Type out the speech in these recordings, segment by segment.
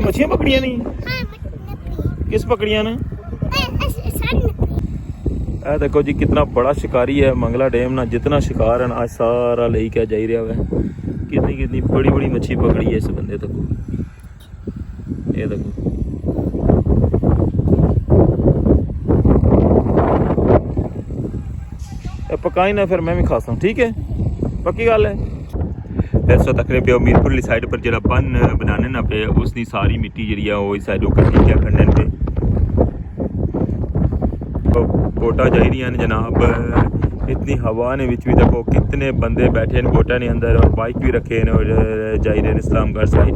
मछलियां पकड़िया नहीं? किस पकड़िया ने? देखो जी कितना बड़ा शिकारी है मंगला डैम ना। जितना शिकार है ना आज सारा ले क्या जा रहा है। कितनी कितनी बड़ी बड़ी मछली पकड़ी है इस बंदे तक। ये देखो पकाई ना फिर मैं भी खाता हूँ, ठीक है, पक्की गल है। इस वक्त तकने पे मीरपुर साइड पर जरा बन बनाने ना पे उसकी सारी मिट्टी जी इस साइड कट्ठी क्या खंडन पे बोटा जा रही हैं जनाब। इतनी हवा ने भी देखो कितने बंदे बैठे हैं बोटा ने अंदर और बाइक भी रखे हैं और जा रहे हैं इस्लामगढ़ साइड।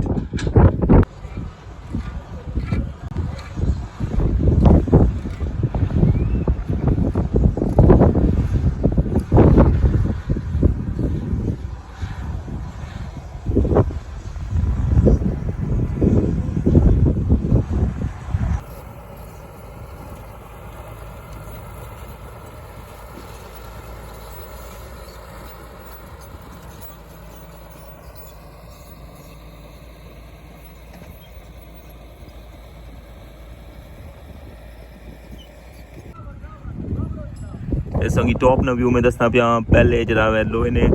संगी टॉप ना व्यू में दसना पिया पहले जरा लोहे ने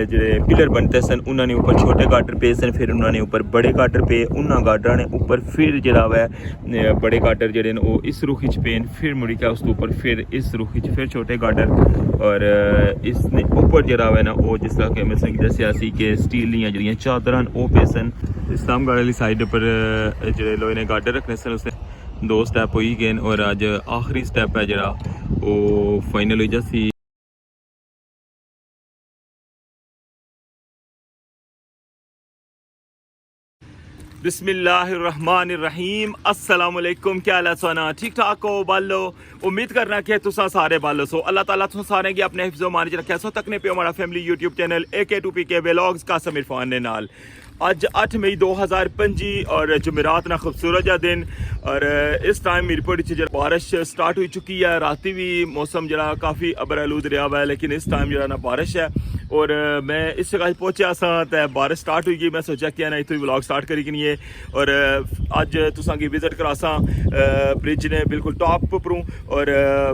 जो पिलर बनते सन उन्होंने ऊपर छोटे गाटर पे सन, फिर उन्होंने ऊपर बड़े गाटर पे, उन्होंने गाटरा ने ऊपर फिर जरा वह बड़े गाटर जड़े वो इस रुख च पे, फिर मुड़ी क्या उसके ऊपर फिर इस रुख च फिर छोटे गाटर और इसने ऊपर जरा है ना वो जिस तरह के मैं संगी दसिया सी कि स्टील दियाँ जड़ियाँ चादरां वो पे सन। इस्लामगढ़ वाली साइड पर जो लोहे ने गाटर रखने सन उसने 2 स्टैप हो ही गए और अज आखिरी स्टैप है जरा वो फाइनल हो जासी। बिस्मिल्लाहिर्रहमानिर्रहीम, अस्सलाम वालेकुम। क्या हाल है सोना, ठीक ठाक हो बालो? उम्मीद करना कि तुसा सारे बालो सो। अल्लाह ताला तुम सारे की अपने हिफ्ज़ो मान च रखे सो। तकने पे हमारा family YouTube channel AK2PK vlogs का समीर फान ने नाल अज 8 मई 2025 और जुमेरात ना खूबसूरत जा दिन और इस टाइम मीरपुर बारिश स्टार्ट हो चुकी है। राती भी मौसम जरा काफ़ी अबरआलूद रहा हुआ है लेकिन इस टाइम जरा ना बारिश है और मैं इस जगह पहुंचा सा तो बारिश स्टार्ट हुई गई। मैं सोचा कि ना इतों व्लॉग स्टार्ट करी कि नहीं है और अज तुसांगी विजिट करासा ब्रिज ने बिल्कुल टॉप पर और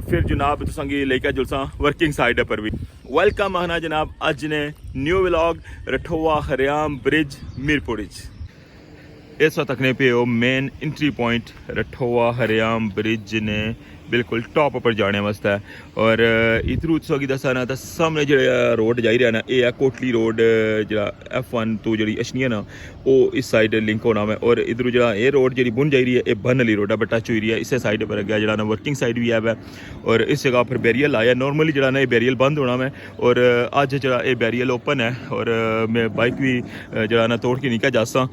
फिर जनाब तुसांगी लेकर जुलसा वर्किंग साइड पर भी वेलकम आना जनाब। अज ने न्यू व्लॉग रठोआ हरियाम ब्रिज मीरपुर इस वक्त तकने पे मेन एंट्री पॉइंट रठोआ हरियाम ब्रिज ने बिल्कुल टॉप पर जाने वास्ते है और इधर उत्सव की दसा ना तो सामने जो रोड जा रहा ना ये है कोटली रोड जरा F1 तो जी अशनिया ना वो इस साइड लिंक होना है और इधर जो ये रोड जी बुन जा रही है ये बन वाली रोड है बट टच हुई रही है। इस साइड पर अगर जरा ना वर्किंग साइड भी है और इस जगह पर बैरियल आया। नॉर्मली जरा ना ये बैरियल बंद होना है और अज जरा ये बैरियल ओपन है और मैं बाइक भी जरा ना तोड़ के निकल जासा।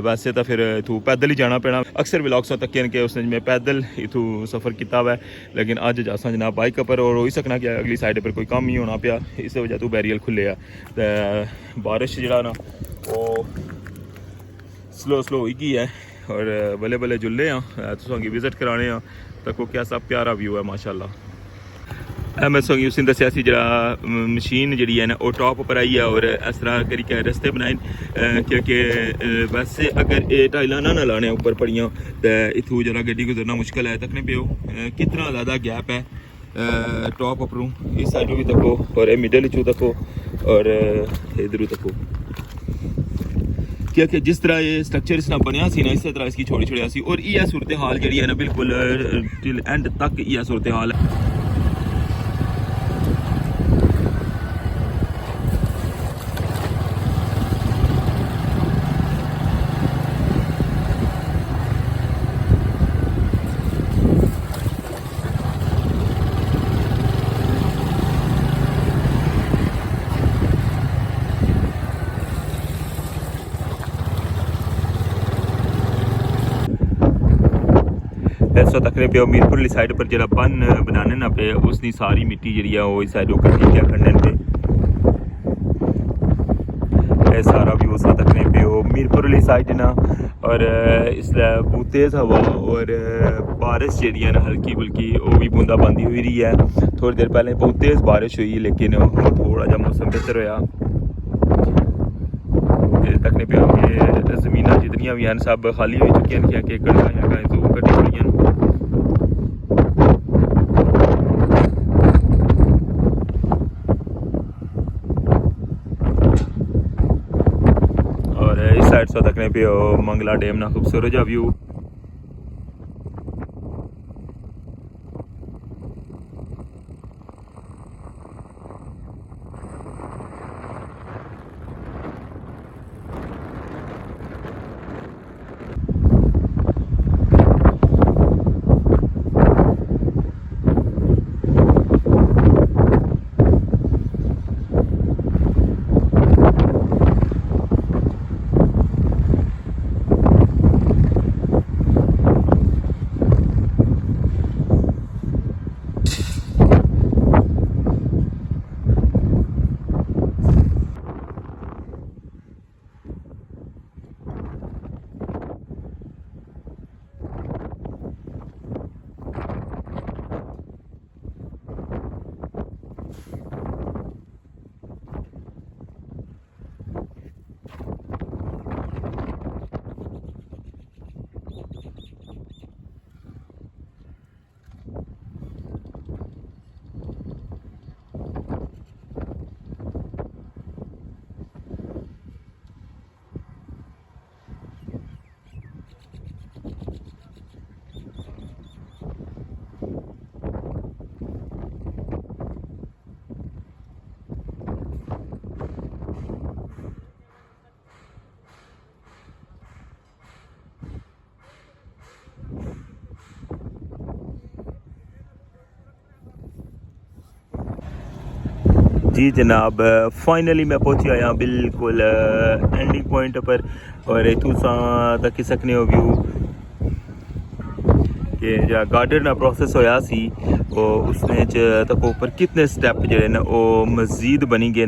वैसे तो फिर इतू पैदल ही जाना पैना। अक्सर व्लॉग्स तक के उसने मैं पैदल इतू सफ़र किया है लेकिन अज जासा जनाब बाइक पर और हो ही सकना कि अगली साइड पर कोई काम ही होना पाया इस वजह तो बैरियल खुले है। तो बारिश जरा ना वो स्लो स्लो हो गई है और बल्ले बल्ले जुल्ले हैं तुसांगी विजिट कराने तक कैसा प्यारा व्यू है माशाल्लाह। मैं संगी उसने दसिया सी जरा मशीन जी है ना वो टॉप पर आई है और इस तरह करिए रस्ते बनाए क्योंकि वैसे अगर ये टाइलां ना लाने ऊपर पड़ियाँ तो इतों जरा गड्डी गुजरना मुश्किल है। तकने पे कितना ज़्यादा गैप है टॉप उपरों इस साइड भी तको और मिडल चू तको और इधर तको क्योंकि जिस तरह ये स्ट्रक्चर इसना बनया सी ना इस तरह इसकी छोड़ी छोड़िया सी और यह सूरत हाल जी है ना बिल्कुल टिल एंड तक यह सूरत हाल है। इस वक्त तकने पे मीरपुर साइड पर जरा बन बनाने ना पे उसकी सारी मिट्टी जी वो इस साइड कट्ठी क्या खंडन पे सारा व्यू सा तकने पे हो मीरपुर वाली साइड ना और इसलिए बहुत तेज़ हवा और बारिश जी हल्की फुल्की वो भी बूंदाबांदी हुई रही है। थोड़ी देर पहले बहुत तेज़ बारिश हुई लेकिन थोड़ा जा मौसम बेहतर होया। तकने पे आगे ज़मीन जितनी भी हैं सब खाली हो चुकी हैं क्या कि कड़का तो कटी हुई हैं। और इस साइड से तकने पे मंगला डैम ना खूबसूरत जा व्यू। जी जनाब फाइनली मैं पहुंच आया बिल्कुल एंडिंग पॉइंट पर और तुसा तक सकने हो व्यू कि जो गार्डन का प्रोसेस होया सी वो उसने तक ऊपर कितने स्टेप जड़े न वो मजीद बनी गए।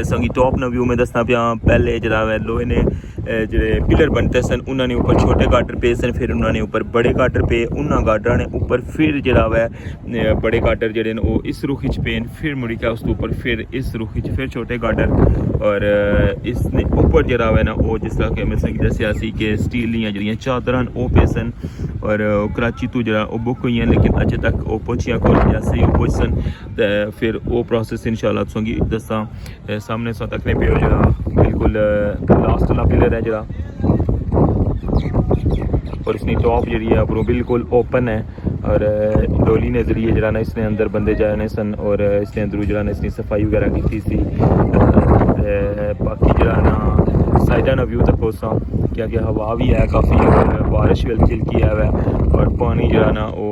संगी टॉप ना व्यू में दसना पिया पहले जरा लोहे ने ਜਿਹੜੇ पिलर बनते सन उन्होंने ऊपर छोटे गार्डर पे सन फिर उन्होंने ऊपर बड़े गार्डर पे उन्होंने गार्डर ने ऊपर फिर जरा वै बड़े गार्डर जड़े वो इस रुख च पे फिर मुड़ी क्या उसके ऊपर फिर इस रुख च फिर छोटे गार्डर और इसने ऊपर जरा वै ना वो जिस तरह के मैं दसिया सी कि स्टील दियां जड़ियां चादरां वो पे सन और कराची तो जरा वो बुक हुई हैं लेकिन अजे तक वो पहुंचिया को जैसे ही पहुंच सन फिर वो प्रोसेस इंशाल्लाह तुसेंगी दसा सामने सो तकने पे जरा बिल्कुल लास्ट वाला पिलर है जरा और इसकी टॉप जी है अपनों बिल्कुल ओपन है और डोली ने जरिए जरा ना इसने अंदर बंदे जाने सन और इसने अंदर जरा ना इसकी सफाई वगैरह की थी बाकी जरा ना साइडा ना व्यू तक पहुँचा क्या क्या हवा भी है काफ़ी बारिश भी हल्की हल्की है और पानी जरा ना वो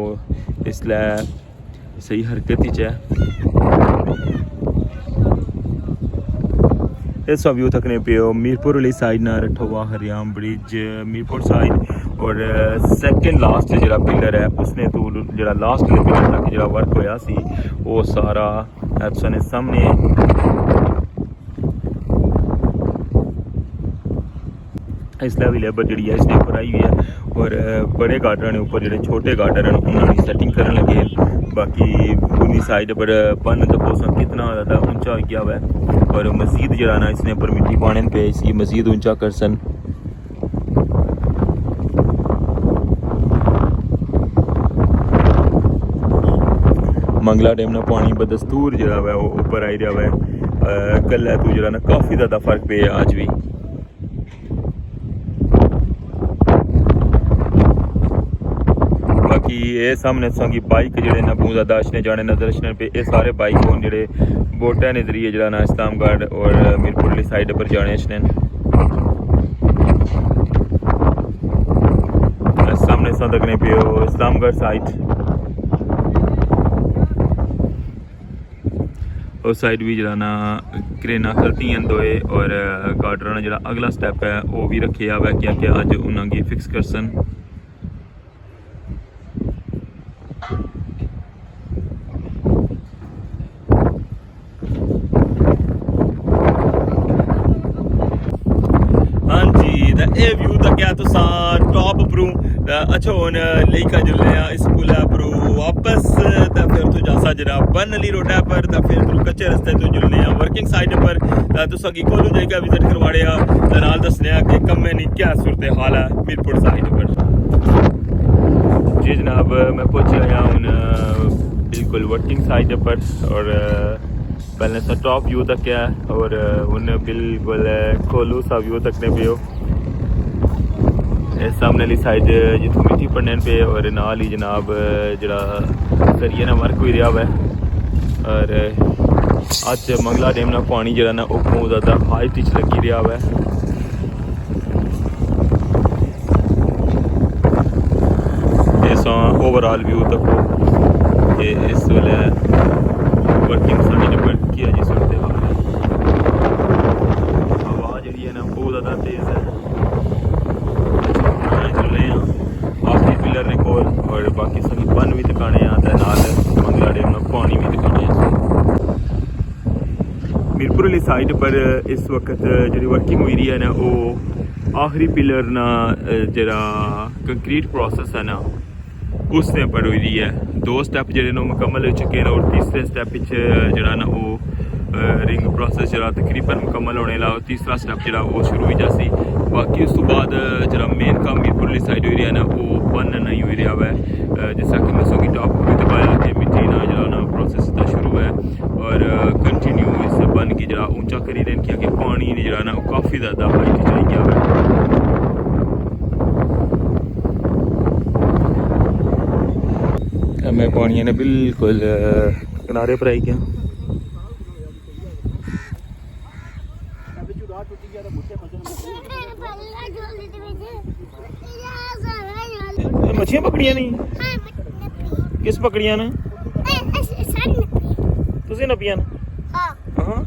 इसलिए सही हरकत ही है। इस व्यू तकने पे मीरपुर वाली साइड ना रठोवा हरियाम ब्रिज मीरपुर साइड और सेकंड लास्ट जरा पिलर है उसने तो जरा लास्ट पिलर तक जरा वर्क होया सी वो सारा तुसाने सामने इसलिए भी लेबर जी है इसने ऊपर आई हुई है और बड़े गार्डर ने ऊपर जो छोटे गार्डर हैं उन्होंने सेटिंग करने लगे। बाकी पूरी साइड पर बन तो मौसम कितना ज़्यादा ऊंचा हो गया हुआ है और मजीद जरा ना इसने ऊपर मिट्टी पाने पे इसकी मजीद ऊंचा कर सन। मंगला डैम ना पानी बदस्तूर जरा है वो ऊपर आई रहा है कल है तो जरा ना काफ़ी ज़्यादा फर्क पे है आज भी। बाकी ये सामने संगी बाइक जड़े ना बहुत ज़्यादा अशने जाने नजर अशने पे ये सारे बाइक होन जड़े बोटा ने जरिए जरा ना इस्लामगढ़ और मीरपुर वाली साइड पर जाने अशने सामने सदकने पे इस्लामगढ़ साइड उस साइड भी जरा ना क्रेना खलती हैं दोए और गार्डर ने जरा अगला स्टेप है वो भी रखे हुआ क्या क्या अज उन्होंने फिक्स कर सन। तक तुसा टॉप उपरू अच्छा हुन लेई का जुलने इस पुल उपरू वापस तो फिर तू जासा जरा बनली रोड पर तो फिर तू कच्चे रस्ते तो जुलने वर्किंग साइड पर तुसा की कोलू जगह विजिट करवाड़े नाल दसने कि कम्मे नहीं क्या सूरत हाल है मीरपुर साइड पर। जी जनाब मैं पहुंच गया हूँ बिल्कुल वर्किंग साइड पर और पहले से टॉप व्यू तक है और उन बिल्कुल खोलू सा व्यू तकने पे हो सामने वाली साइड जितों मिट्टी पड़ने पे और नाल ही जनाब जरा करिए ना वर्क हुई रहा है और अज मंगला डैम ना पानी जरा ना बहुत ज़्यादा हाइट च लगी रहा है। ओवरऑल व्यू तक ये इस वेले वर्किंग साइड पर किया जी सूरत हाल है। हवा जी है ना बहुत ज़्यादा तेज़ है चल रहे हैं आखिरी पिलर ने कोल और बाकी सभी बन भी दिखाने नाल मंगला डैम में पानी भी दिखाने। मीरपुर वाली साइड पर इस वक्त जी वर्किंग हुई रही है ना वो आखिरी पिलर ना जरा कंक्रीट प्रोसेस है ना उसने पर हुई रही है। 2 स्टैप जो मुकम्मल हो चुके हैं और तीसरे स्टैप जरा ना वो रिंग प्रोसेस जरा तकरीबन मुकम्मल होने ला तीसरा स्टैप जरा वो शुरू हुई जासी। बाकी उस तो बाद जरा मेन काम मीरपुर साइड हुई रही है ना वो बन नहीं हुई रहा है जिस तरह कि मैं सो की टॉप भी दबाया कि मिट्टी ना जरा ना प्रोसेस शुरू है और कंटिन्यू इस बन की जरा ऊंचा करी देन किया कि पानी ने जरा ना काफ़ी ज़्यादा हाइट चली गया है। मैं पानी ने बिल्कुल किनारे पर आई गया मछलियां पकड़िया नहीं किस पकड़िया ने तुझे नपिया ने हाँ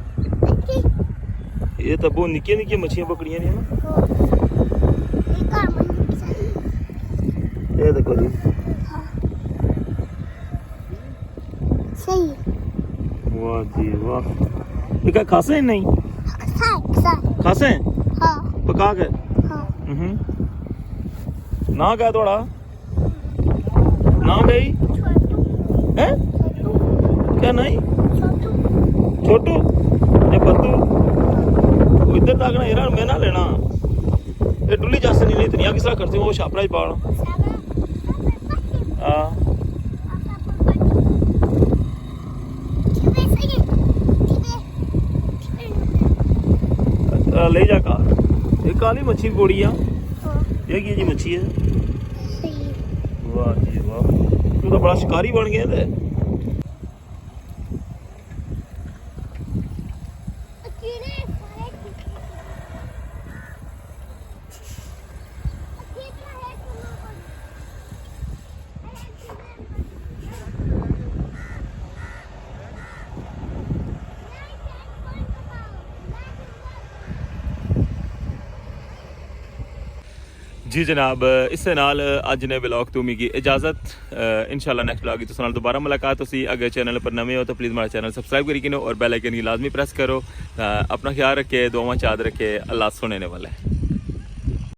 ये तो बहुत निक्की निक्की मछलियां पकड़िया ने ये देखो जी वाह जी वाह ये क्या खासे हैं नहीं खासे हैं हाँ पका के हाँ ना क्या थोड़ा ना गई है क्या नहीं छोटू ये बद्दू इधर तक ना यार मैं ना लेना ये डुली जैसे नहीं इतनी किस तरह करते हो वो छापड़ा ही पाना हाँ ले जा कार एक काली मच्छी बोड़ी है ये की जी मच्छी है वाह जी वाह तू तो बड़ा शिकारी बन गया थे। जी जनाब इस नाल अज ने ब्लॉग तो मिगी इजाजत इंशाल्लाह नेक्स्ट ब्लॉग तो दोबारा मुलाकात होसी। अगर चैनल पर नवे हो तो प्लीज़ हमारा चैनल सब्सक्राइब करी किनो और बेल आइकन की लाजमी प्रेस करो। अपना ख्याल रखे दुआवां चाद रखे अल्लाह सुनने वाला है।